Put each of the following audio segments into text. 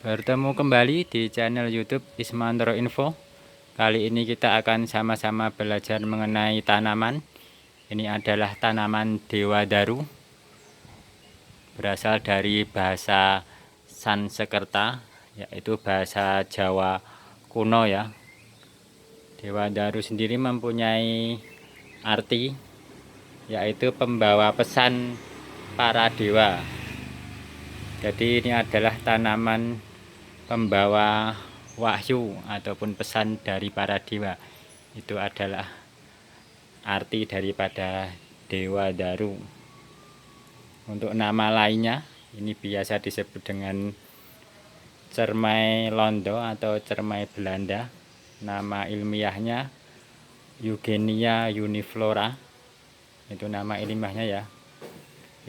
Bertemu kembali di channel YouTube Ismantoro Info. Kali ini kita akan sama-sama belajar mengenai tanaman. Ini adalah tanaman Dewadaru. Berasal dari bahasa Sansekerta, yaitu bahasa Jawa kuno ya. Dewadaru sendiri mempunyai arti, yaitu pembawa pesan para dewa. Jadi ini adalah tanaman pembawa wahyu ataupun pesan dari para dewa. Itu adalah arti daripada Dewadaru. Untuk nama lainnya, ini biasa disebut dengan cermai londo atau cermai Belanda. Nama ilmiahnya Eugenia uniflora. Itu nama ilmiahnya ya.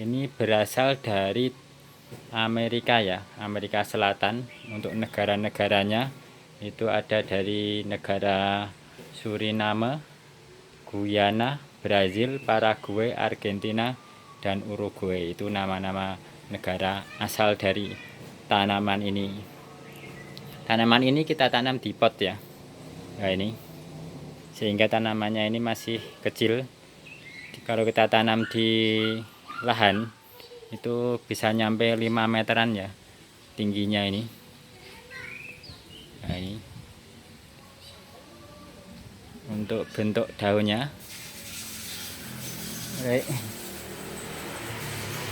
Ini berasal dari Amerika ya, Amerika Selatan. Untuk negara-negaranya itu ada dari negara Suriname, Guyana, Brazil, Paraguay, Argentina, dan Uruguay. Itu nama-nama negara asal dari tanaman ini. Tanaman ini kita tanam di pot ya. Nah ini, sehingga tanamannya ini masih kecil. Kalau kita tanam di lahan itu bisa nyampe 5 meteran ya tingginya ini. Nah, ini untuk bentuk daunnya.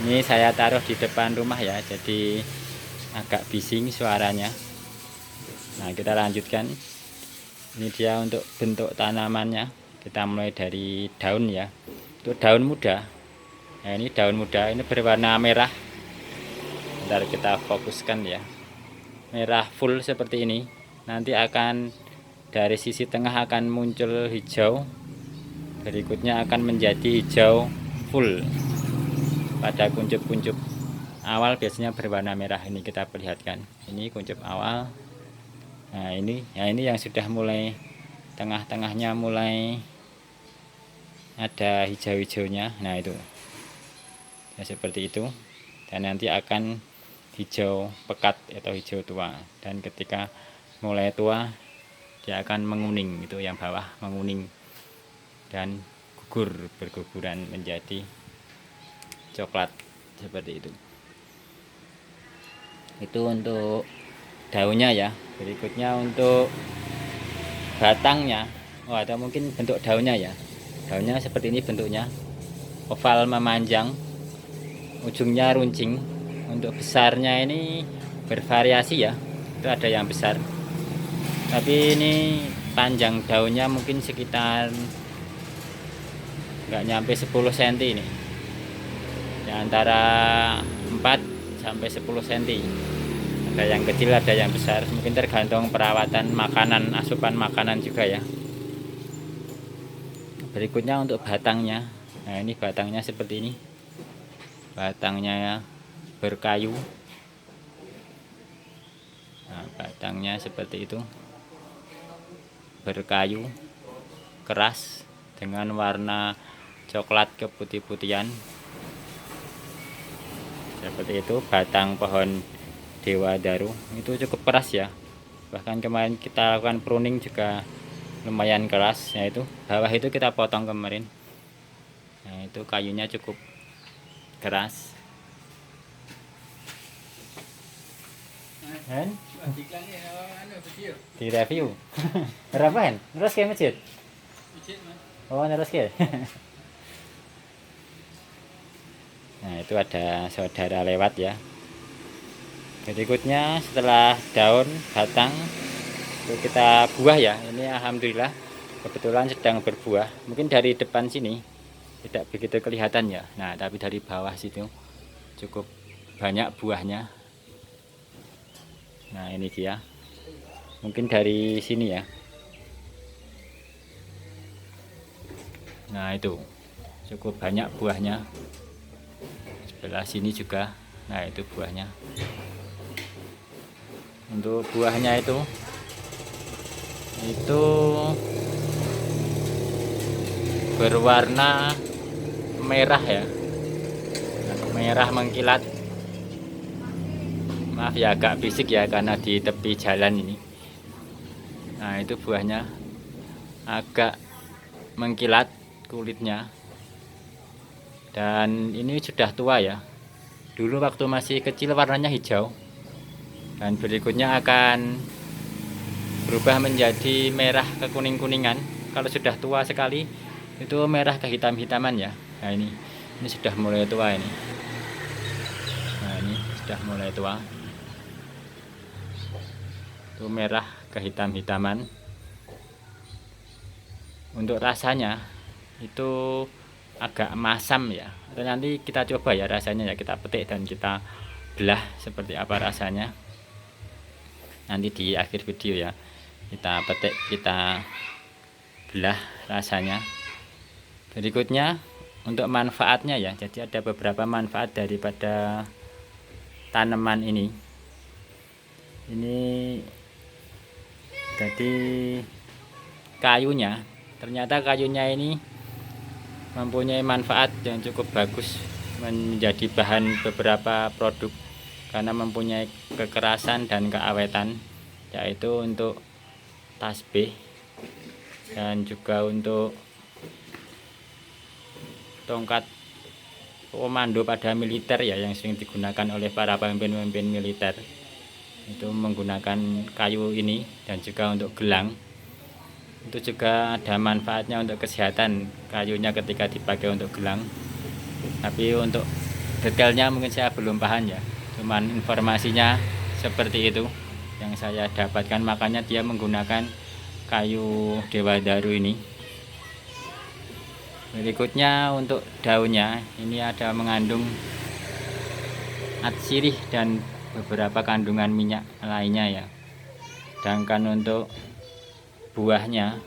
Ini saya taruh di depan rumah ya, jadi agak bising suaranya. Nah, kita lanjutkan. Ini dia untuk bentuk tanamannya. Kita mulai dari daun ya. Untuk daun muda. Nah, ini daun muda, ini berwarna merah. Bentar kita fokuskan ya. Merah full seperti ini. Nanti akan dari sisi tengah akan muncul hijau. Berikutnya akan menjadi hijau full. Pada kuncup-kuncup awal biasanya berwarna merah. Ini kita perlihatkan. Ini kuncup awal. Nah, ini yang sudah mulai tengah-tengahnya mulai ada hijau-hijaunya. Nah, itu. Ya, seperti itu. Dan nanti akan hijau pekat atau hijau tua, dan ketika mulai tua dia akan menguning. Itu yang bawah menguning dan berguguran menjadi coklat seperti itu. Itu untuk daunnya ya. Berikutnya untuk batangnya, atau mungkin bentuk daunnya ya. Daunnya seperti ini bentuknya, oval memanjang, ujungnya runcing. Untuk besarnya ini bervariasi ya, itu ada yang besar, tapi ini panjang daunnya mungkin sekitar nggak nyampe 10 cm ini ya, antara 4 sampai 10 cm. Ada yang kecil, ada yang besar, mungkin tergantung perawatan makanan, asupan makanan juga ya. Berikutnya untuk batangnya. Nah, ini batangnya seperti ini, batangnya ya, berkayu. Nah, batangnya seperti itu, berkayu keras dengan warna coklat keputih-putihan seperti itu. Batang pohon Dewadaru itu cukup keras ya, bahkan kemarin kita lakukan pruning juga lumayan keras. Nah, itu bawah itu kita potong kemarin. Nah, itu kayunya cukup keras. Hen? Di review. Berapa hen? Terus ke masjid? Oh, terus ke. Nah, itu ada saudara lewat ya. Berikutnya setelah daun, batang, itu kita buah ya. Ini alhamdulillah kebetulan sedang berbuah. Mungkin dari depan sini tidak begitu kelihatan ya. Nah, tapi dari bawah situ cukup banyak buahnya. Nah, ini dia. Mungkin dari sini ya. Nah, itu cukup banyak buahnya. Sebelah sini juga. Nah, itu buahnya. Untuk buahnya itu berwarna merah ya, merah mengkilat. Maaf ya agak fisik ya karena di tepi jalan ini. Nah itu buahnya agak mengkilat kulitnya, dan ini sudah tua ya. Dulu waktu masih kecil warnanya hijau, dan berikutnya akan berubah menjadi merah kekuning-kuningan. Kalau sudah tua sekali itu merah kehitam-hitaman ya. Nah ini sudah mulai tua ini. Nah ini sudah mulai tua, itu merah kehitam-hitaman. Untuk rasanya itu agak masam ya. Nanti kita coba ya rasanya ya, kita petik dan kita belah seperti apa rasanya. Nanti di akhir video ya, kita petik, kita belah rasanya. Berikutnya untuk manfaatnya ya, jadi ada beberapa manfaat daripada tanaman ini. Ini jadi kayunya, ternyata kayunya ini mempunyai manfaat yang cukup bagus menjadi bahan beberapa produk, karena mempunyai kekerasan dan keawetan, yaitu untuk tasbih dan juga untuk tongkat komando pada militer ya, yang sering digunakan oleh para pemimpin-pemimpin militer. Itu menggunakan kayu ini, dan juga untuk gelang. Itu juga ada manfaatnya untuk kesehatan kayunya ketika dipakai untuk gelang. Tapi untuk detailnya mungkin saya belum paham ya, cuman informasinya seperti itu yang saya dapatkan. Makanya dia menggunakan kayu dewadari ini. Berikutnya untuk daunnya, ini ada mengandung atsirih dan beberapa kandungan minyak lainnya ya. Sedangkan untuk buahnya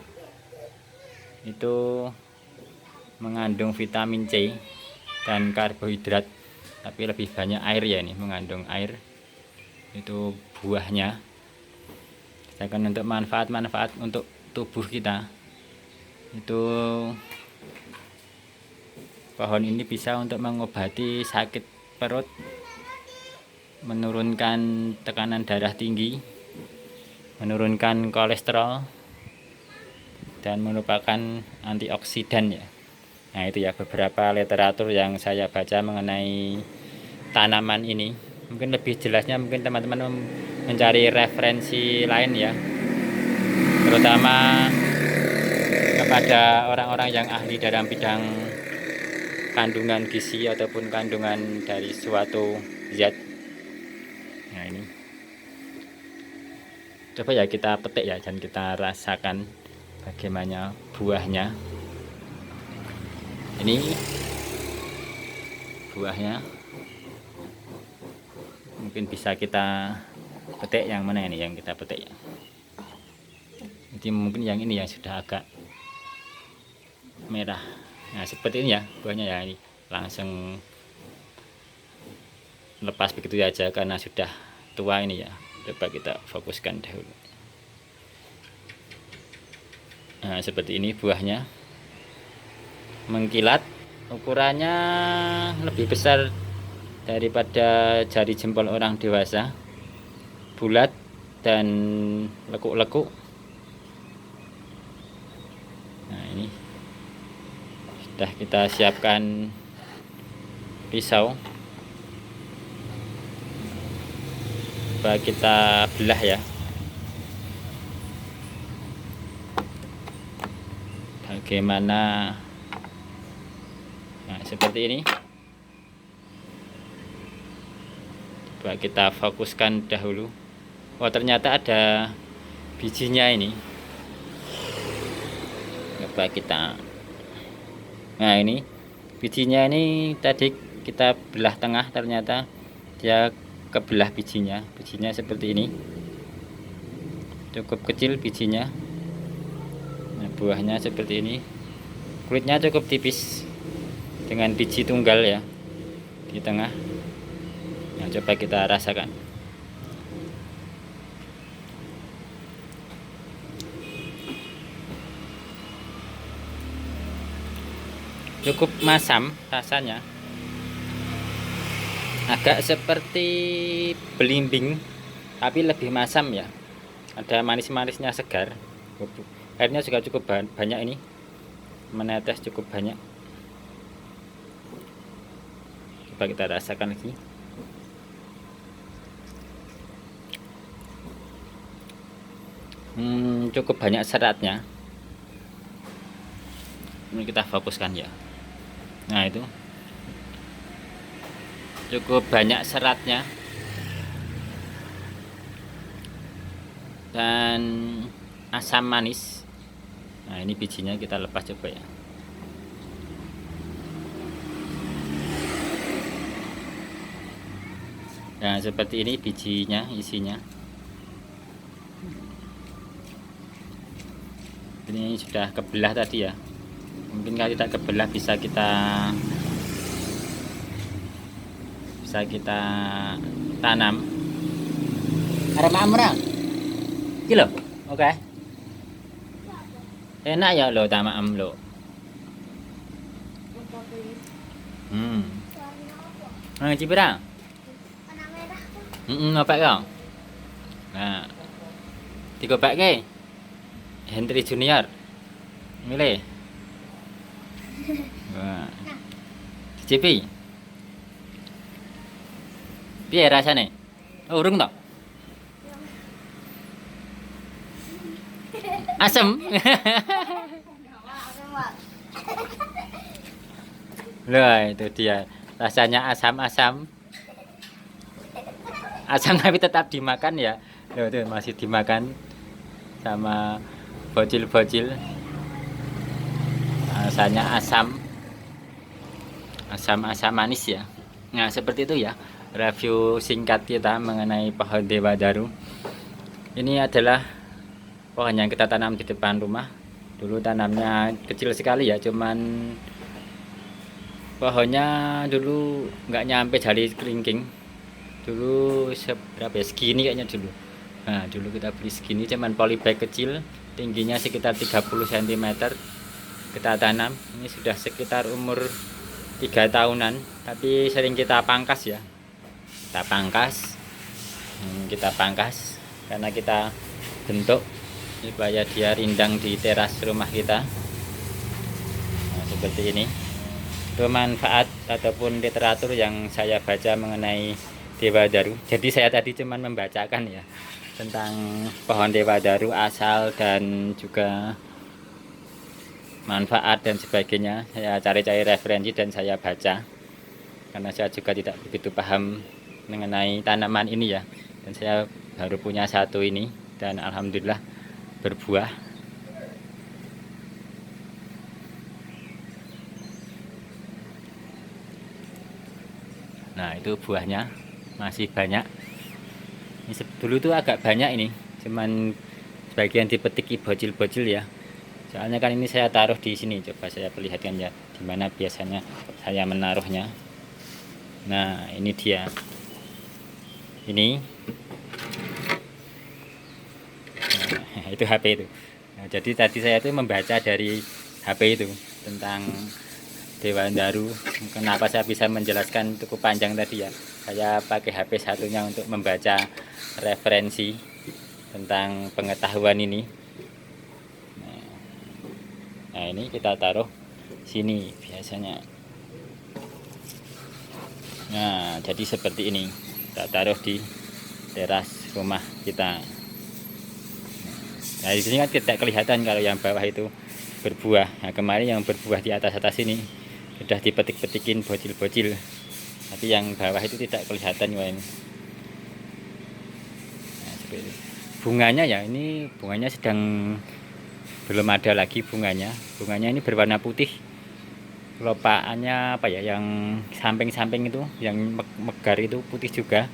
itu mengandung vitamin C dan karbohidrat, tapi lebih banyak air ya, ini mengandung air itu buahnya. Sedangkan untuk manfaat-manfaat untuk tubuh kita, itu pohon ini bisa untuk mengobati sakit perut, menurunkan tekanan darah tinggi, menurunkan kolesterol, dan merupakan antioksidan ya. Nah itu ya beberapa literatur yang saya baca mengenai tanaman ini. Mungkin lebih jelasnya mungkin teman-teman mencari referensi lain ya, terutama kepada orang-orang yang ahli dalam bidang kandungan gizi ataupun kandungan dari suatu zat. Nah ini coba ya kita petik ya, dan kita rasakan bagaimana buahnya. Ini buahnya, mungkin bisa kita petik yang mana ini yang kita petik ya. Jadi mungkin yang ini yang sudah agak merah. Nah seperti ini ya buahnya ya, ini langsung lepas begitu aja karena sudah tua ini ya. Coba kita fokuskan dahulu. Nah seperti ini buahnya, mengkilat, ukurannya lebih besar daripada jari jempol orang dewasa, bulat dan lekuk-lekuk. Nah ini sudah kita siapkan pisau, coba kita belah ya. Bagaimana? Nah seperti ini. Coba kita fokuskan dahulu. Oh ternyata ada bijinya ini. Coba kita, nah ini bijinya ini tadi kita belah tengah, ternyata dia kebelah bijinya. Bijinya seperti ini, cukup kecil bijinya. Nah, buahnya seperti ini, kulitnya cukup tipis dengan biji tunggal ya di tengah. Nah coba kita rasakan. Cukup masam rasanya. agak seperti belimbing tapi lebih masam ya, ada manis-manisnya, segar. Airnya juga cukup banyak, ini menetes cukup banyak. Coba kita rasakan lagi. Cukup banyak seratnya. Ini kita fokuskan ya. Nah, itu cukup banyak seratnya dan asam manis. Nah, ini bijinya kita lepas coba ya. Nah, seperti ini bijinya, isinya. Ini sudah kebelah tadi ya. Mungkin kalau tidak kebelah bisa kita tanam. Ada mamrang kilo, oke. Enak ya lo tamam lo. Cipirang. Ngopek kau. Nah, digopek ke Henry Junior milih. Wah, cipi piye rasane? Urung toh? Asem. Loh, itu dia. Rasanya asam-asam. Asam tapi tetap dimakan ya. Loh, itu masih dimakan sama bocil-bocil. Rasanya asam. Asam-asam manis ya. Nah, seperti itu ya. Review singkat kita mengenai pohon Dewadaru. Ini adalah pohon yang kita tanam di depan rumah. Dulu tanamnya kecil sekali ya, cuman pohonnya dulu nggak nyampe jari kelingking. Dulu seberapa ya, segini kayaknya dulu. Nah, dulu kita beli segini, cuman polybag kecil, tingginya sekitar 30 cm. Kita tanam, ini sudah sekitar umur 3 tahunan, tapi sering kita pangkas ya. Kita pangkas karena kita bentuk supaya dia rindang di teras rumah kita. Nah, seperti ini. Itu manfaat ataupun literatur yang saya baca mengenai Dewadaru. Jadi saya tadi cuma membacakan ya tentang pohon Dewadaru, asal dan juga manfaat dan sebagainya. Saya cari-cari referensi dan saya baca, karena saya juga tidak begitu paham mengenai tanaman ini ya. Dan saya baru punya satu ini dan alhamdulillah berbuah. Nah, itu buahnya masih banyak. Ini dulu tuh agak banyak ini, cuman sebagian dipetiki bocil-bocil ya. Soalnya kan ini saya taruh di sini, coba saya perlihatkan ya dimana biasanya saya menaruhnya. Nah, ini dia. Ini. Nah, itu HP itu. Nah, jadi tadi saya tuh membaca dari HP itu tentang Dewadaru. Kenapa saya bisa menjelaskan cukup panjang tadi ya? Saya pakai HP satunya untuk membaca referensi tentang pengetahuan ini. Nah, ini kita taruh sini biasanya. Nah, jadi seperti ini. Kita taruh di teras rumah kita. Nah, di sini kan tidak kelihatan kalau yang bawah itu berbuah. Nah, kemarin yang berbuah di atas ini sudah dipetik-petikin bocil-bocil, tapi yang bawah itu tidak kelihatan ya ini. Nah, seperti itu. Bunganya ya, ini bunganya sedang belum ada lagi bunganya. Bunganya ini berwarna putih. Kelopaknya apa ya, yang samping-samping itu, yang megar itu putih juga,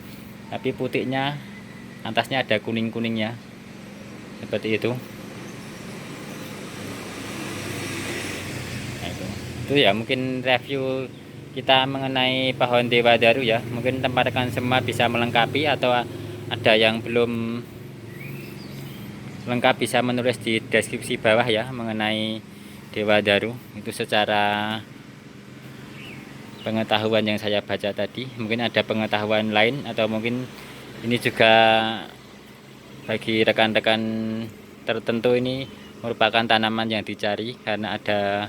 tapi putihnya atasnya ada kuning-kuningnya seperti itu. Nah, itu ya mungkin review kita mengenai pohon Dewadaru ya. Mungkin teman-teman semua bisa melengkapi, atau ada yang belum lengkap bisa menulis di deskripsi bawah ya mengenai Dewadaru. Itu secara pengetahuan yang saya baca tadi. Mungkin ada pengetahuan lain, atau mungkin ini juga bagi rekan-rekan tertentu ini merupakan tanaman yang dicari karena ada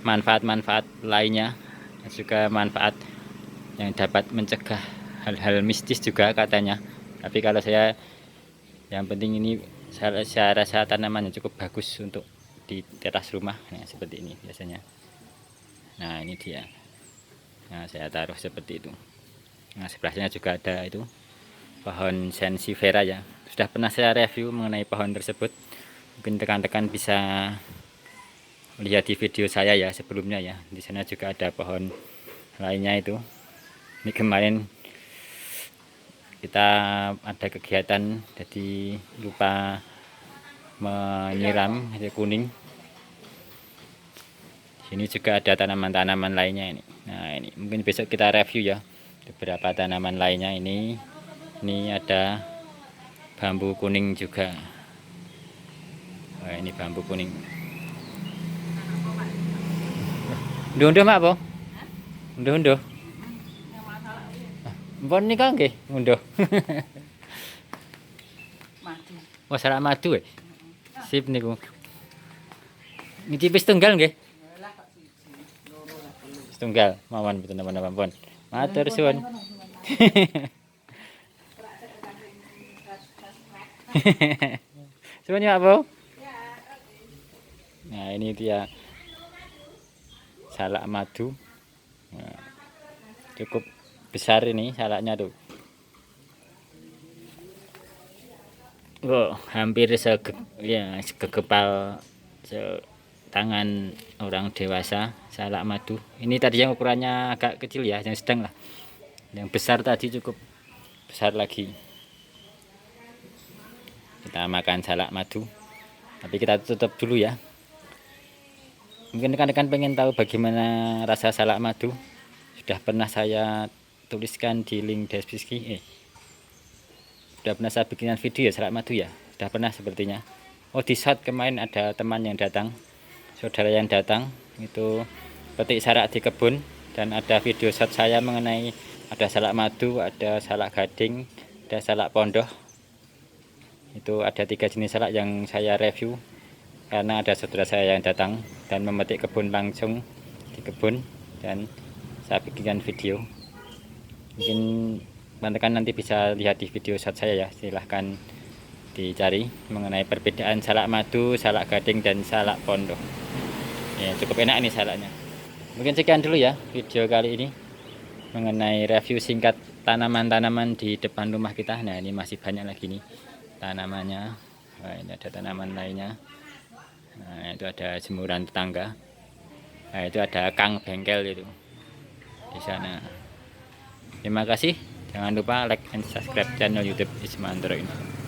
manfaat-manfaat lainnya, juga manfaat yang dapat mencegah hal-hal mistis juga katanya. Tapi kalau saya, yang penting ini saya rasa tanaman yang cukup bagus untuk di teras rumah. Nah, seperti ini biasanya. Nah, ini dia. Nah, saya taruh seperti itu. Nah, sebelahnya juga ada itu pohon sensifera ya. Sudah pernah saya review mengenai pohon tersebut. Mungkin rekan-rekan bisa lihat di video saya ya sebelumnya ya. Di sana juga ada pohon lainnya itu. Ini kemarin kita ada kegiatan, jadi lupa menyiram kuning. Sini juga ada tanaman-tanaman lainnya ini. Nah, ini mungkin besok kita review ya beberapa tanaman lainnya ini. Ini ada bambu kuning juga. Wah, ini bambu kuning. Unduh-unduh mak apa? Unduh-unduh. Mpun nika nggih ngunduh. Madu. Wah, salak madu ya. Sip niku. Niki wis tunggal nggih? Tunggal mawon mboten napa-napa pun. Matur suwun. Suwun ya, Bu. Nah, ini dia salak madu. Nah, cukup besar ini salaknya tuh. Oh, hampir segegepal tangan orang dewasa salak madu. Ini tadi yang ukurannya agak kecil ya, yang sedang lah. Yang besar tadi cukup besar lagi. Kita makan salak madu. Tapi kita tutup dulu ya. Mungkin rekan-rekan pengen tahu bagaimana rasa salak madu. Sudah pernah saya tuliskan di link deskripsi. Sudah pernah saya bikin video ya salak madu ya. Sudah pernah sepertinya. Oh, di shot kemarin ada teman yang datang, saudara yang datang itu petik salak di kebun, dan ada video shot saya mengenai ada salak madu, ada salak gading, ada salak pondoh. Itu ada 3 jenis salak yang saya review karena ada saudara saya yang datang dan memetik kebun langsung di kebun, dan saya bikinkan video. Mungkin teman-teman nanti bisa lihat di video shot saya ya, silahkan dicari mengenai perbedaan salak madu, salak gading, dan salak pondoh. Ya, cukup enak ini salaknya. Mungkin sekian dulu ya video kali ini mengenai review singkat tanaman-tanaman di depan rumah kita. Nah, ini masih banyak lagi nih tanamannya. Nah, ini ada tanaman lainnya. Nah, itu ada jemuran tetangga. Nah, itu ada kang bengkel itu di sana. Terima kasih. Jangan lupa like and subscribe channel YouTube Ismandro ini.